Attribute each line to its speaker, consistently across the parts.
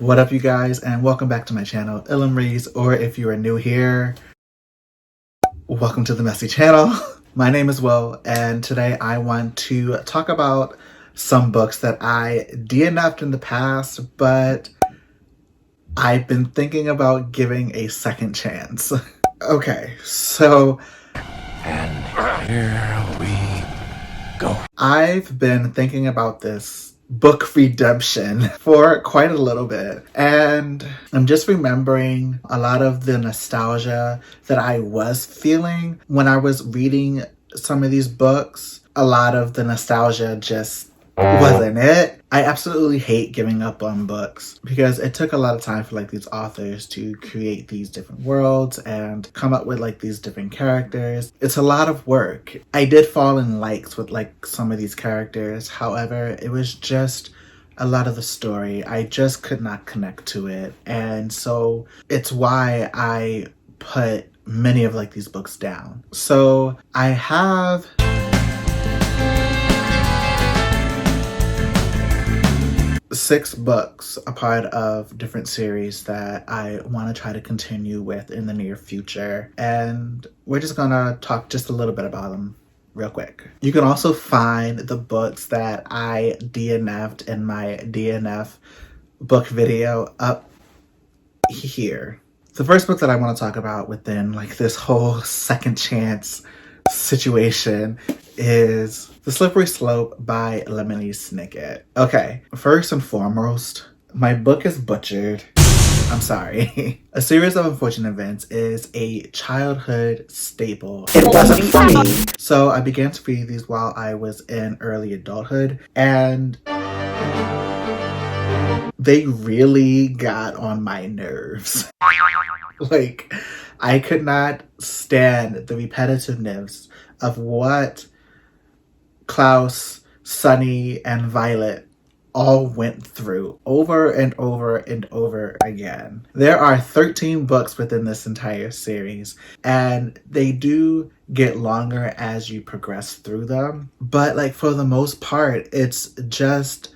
Speaker 1: What up, you guys, and welcome back to my channel, Ilum Reads, or if you are new here, welcome to the messy channel. My name is Will, and today I want to talk about some books that I DNF'd in the past, but I've been thinking about giving a second chance. Okay, so...
Speaker 2: And here we go.
Speaker 1: I've been thinking about this book redemption for quite a little bit, and I'm just remembering a lot of the nostalgia that I was feeling when I was reading some of these books. A lot of the nostalgia just wasn't it. I absolutely hate giving up on books because it took a lot of time for like these authors to create these different worlds and come up with like these different characters. It's a lot of work. I did fall in likes with like some of these characters. However, it was just a lot of the story. I just could not connect to it. And so it's why I put many of like these books down. So I have 6 books, a part of different series that I want to try to continue with in the near future. And we're just gonna talk just a little bit about them real quick. You can also find the books that I DNF'd in my DNF book video up here. The first book that I want to talk about within like this whole second chance situation is The Slippery Slope by Lemony Snicket. Okay, first and foremost, my book is butchered. I'm sorry. A Series of Unfortunate Events is a childhood staple. It wasn't for me. So I began to read these while I was in early adulthood, and they really got on my nerves. Like, I could not stand the repetitiveness of what Klaus, Sunny, and Violet all went through over and over and over again. There are 13 books within this entire series, and they do get longer as you progress through them. But like for the most part, it's just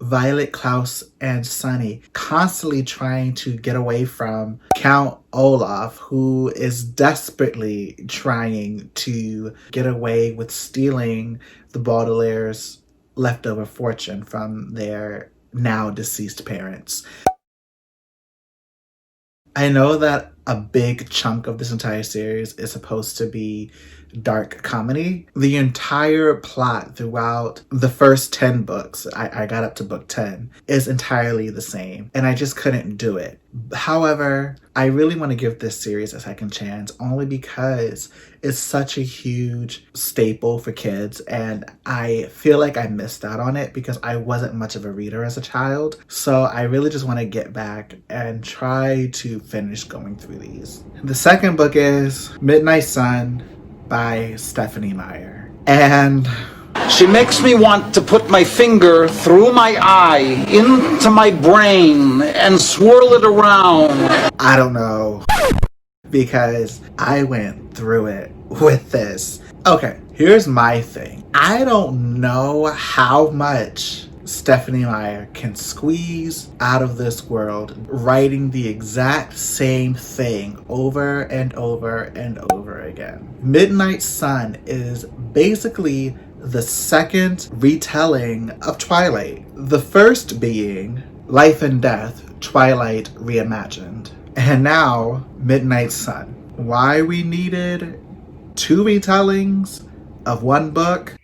Speaker 1: Violet, Klaus, and Sunny constantly trying to get away from Count Olaf, who is desperately trying to get away with stealing the Baudelaire's leftover fortune from their now deceased parents. I know that a big chunk of this entire series is supposed to be dark comedy. The entire plot throughout the first 10 books, I got up to book 10, is entirely the same, and I just couldn't do it. However, I really want to give this series a second chance only because it's such a huge staple for kids, and I feel like I missed out on it because I wasn't much of a reader as a child. So I really just want to get back and try to finish going through these. The second book is Midnight Sun by Stephanie Meyer. And
Speaker 3: she makes me want to put my finger through my eye into my brain and swirl it around.
Speaker 1: I don't know, because I went through it with this. Okay, here's my thing. I don't know how much Stephanie Meyer can squeeze out of this world writing the exact same thing over and over and over again. Midnight Sun is basically the second retelling of Twilight. The first being Life and Death, Twilight Reimagined. And now Midnight Sun. Why we needed 2 retellings of one book?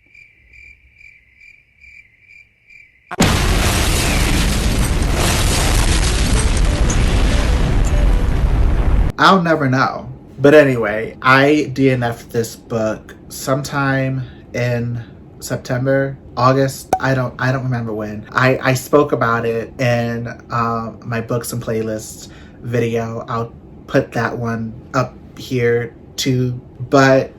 Speaker 1: I'll never know. But anyway, I DNF'd this book sometime in September, August. I don't remember when. I spoke about it in my books and playlists video. I'll put that one up here too. But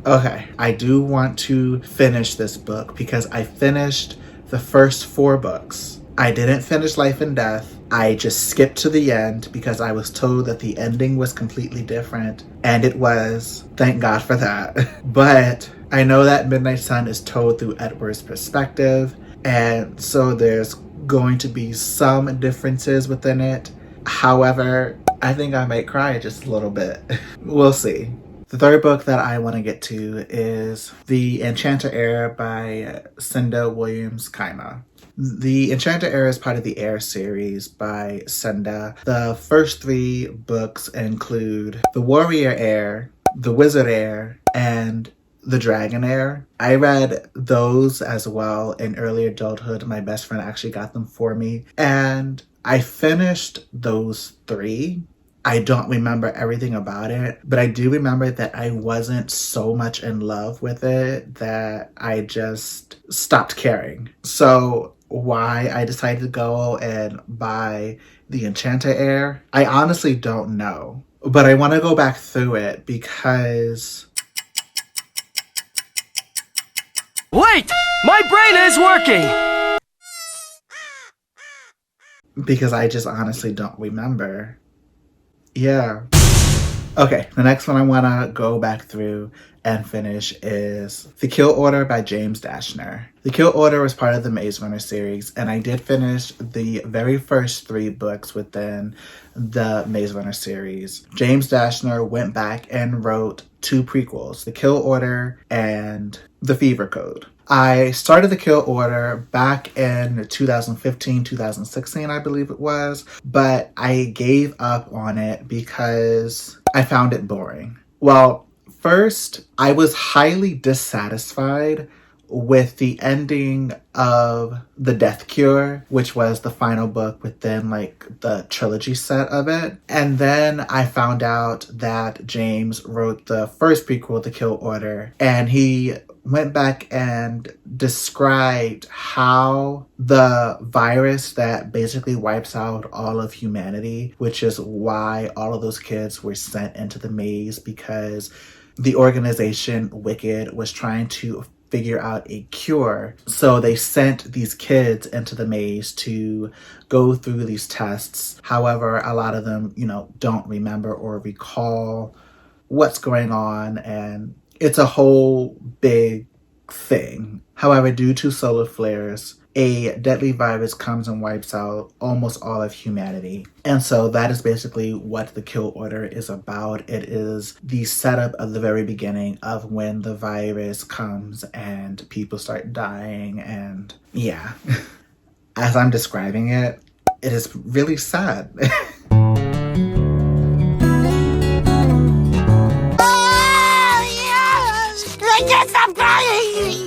Speaker 1: okay, I do want to finish this book because I finished the first 4 books. I didn't finish Life and Death. I just skipped to the end because I was told that the ending was completely different, and it was. Thank God for that. But I know that Midnight Sun is told through Edward's perspective, and so there's going to be some differences within it. However, I think I might cry just a little bit. We'll see. The third book that I want to get to is The Enchanter Heir by Cinda Williams Kaima. The Enchanter Heir is part of the Heir series by Cinda. The first 3 books include The Warrior Heir, The Wizard Heir, and The Dragon Heir. I read those as well in early adulthood. My best friend actually got them for me, and I finished those 3. I don't remember everything about it, but I do remember that I wasn't so much in love with it that I just stopped caring. So why I decided to go and buy The Enchanter Heir, I honestly don't know. But I want to go back through it because...
Speaker 4: Wait! My brain is working!
Speaker 1: Because I just honestly don't remember. Yeah. Okay, the next one I want to go back through and finish is The Kill Order by James Dashner. The Kill Order was part of the Maze Runner series, and I did finish the very first 3 books within the Maze Runner series. James Dashner went back and wrote 2 prequels, The Kill Order and The Fever Code. I started The Kill Order back in 2015, 2016, I believe it was, but I gave up on it because I found it boring. Well, first, I was highly dissatisfied with the ending of The Death Cure, which was the final book within the trilogy set of it. And then I found out that James wrote the first prequel, The Kill Order, and he went back and described how the virus that basically wipes out all of humanity, which is why all of those kids were sent into the maze, because the organization Wicked was trying to figure out a cure. So they sent these kids into the maze to go through these tests. However, a lot of them, don't remember or recall what's going on, and it's a whole big thing. However, due to solar flares, a deadly virus comes and wipes out almost all of humanity. And so that is basically what The Kill Order is about. It is the setup of the very beginning of when the virus comes and people start dying. And yeah, as I'm describing it, it is really sad.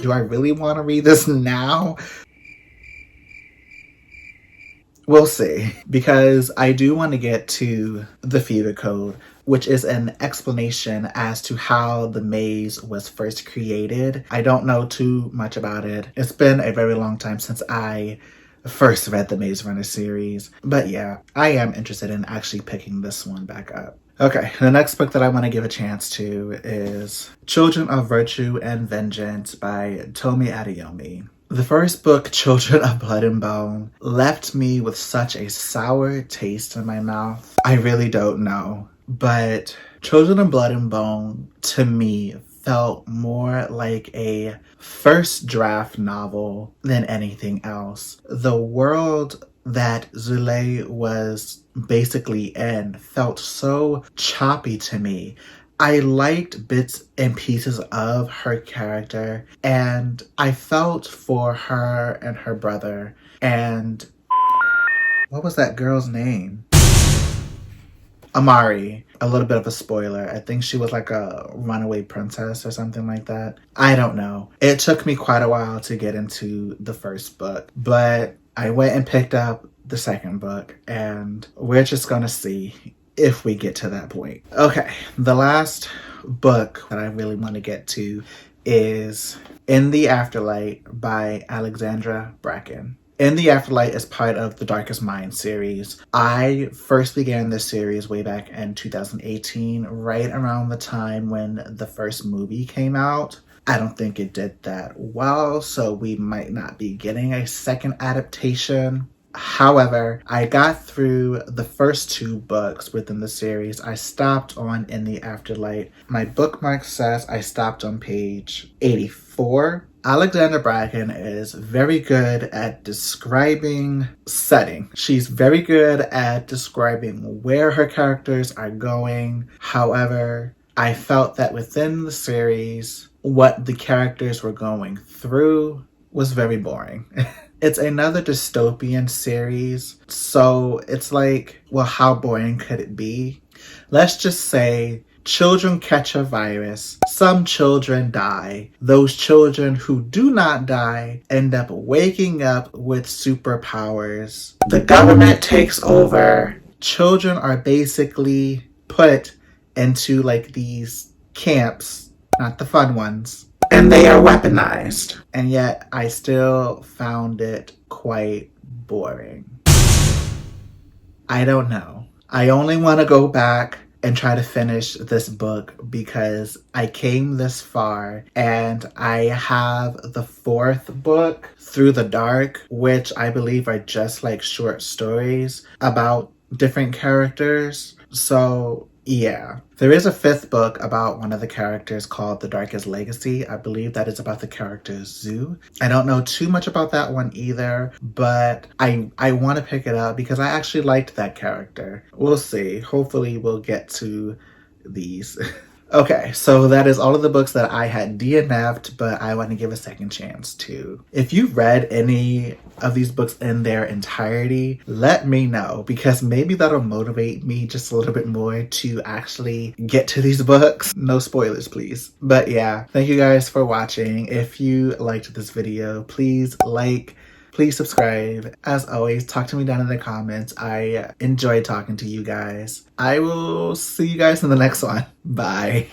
Speaker 1: Do I really want to read this now? We'll see, because I do want to get to the Fever Code, which is an explanation as to how the maze was first created. I don't know too much about it. It's been a very long time since I first read the Maze Runner series. But yeah, I am interested in actually picking this one back up. Okay, the next book that I want to give a chance to is Children of Virtue and Vengeance by Tomi Adeyemi. The first book, Children of Blood and Bone, left me with such a sour taste in my mouth. I really don't know. But Children of Blood and Bone, to me, felt more like a first draft novel than anything else. The world that Zulay was basically in felt so choppy to me. I liked bits and pieces of her character, and I felt for her and her brother. And what was that girl's name? Amari. A little bit of a spoiler. I think she was like a runaway princess or something like that. I don't know. It took me quite a while to get into the first book, but I went and picked up the second book, and we're just gonna see if we get to that point. Okay, the last book that I really want to get to is In the Afterlight by Alexandra Bracken. In the Afterlight is part of the Darkest Mind series. I first began this series way back in 2018, right around the time when the first movie came out. I don't think it did that well, so we might not be getting a second adaptation. However, I got through the first 2 books within the series. I stopped on In the Afterlight. My bookmark says I stopped on page 84. Alexandra Bracken is very good at describing setting. She's very good at describing where her characters are going. However, I felt that within the series, what the characters were going through was very boring. It's another dystopian series, so it's like, well, how boring could it be? Let's just say children catch a virus, some children die. Those children who do not die end up waking up with superpowers. The government takes over. Children are basically put into like these camps, not the fun ones, and they are weaponized. And yet I still found it quite boring. I don't know. I only want to go back and try to finish this book because I came this far and I have the 4th book, Through the Dark, which I believe are just like short stories about different characters. So yeah, there is a 5th book about one of the characters called The Darkest Legacy. I believe that is about the character Zoo. I don't know too much about that one either, but I want to pick it up because I actually liked that character. We'll see. Hopefully we'll get to these. Okay, so that is all of the books that I had DNF'd, but I want to give a second chance to. If you've read any of these books in their entirety, let me know, because maybe that'll motivate me just a little bit more to actually get to these books. No spoilers, please. But yeah, thank you guys for watching. If you liked this video, please like, please subscribe. As always, talk to me down in the comments. I enjoy talking to you guys. I will see you guys in the next one. Bye.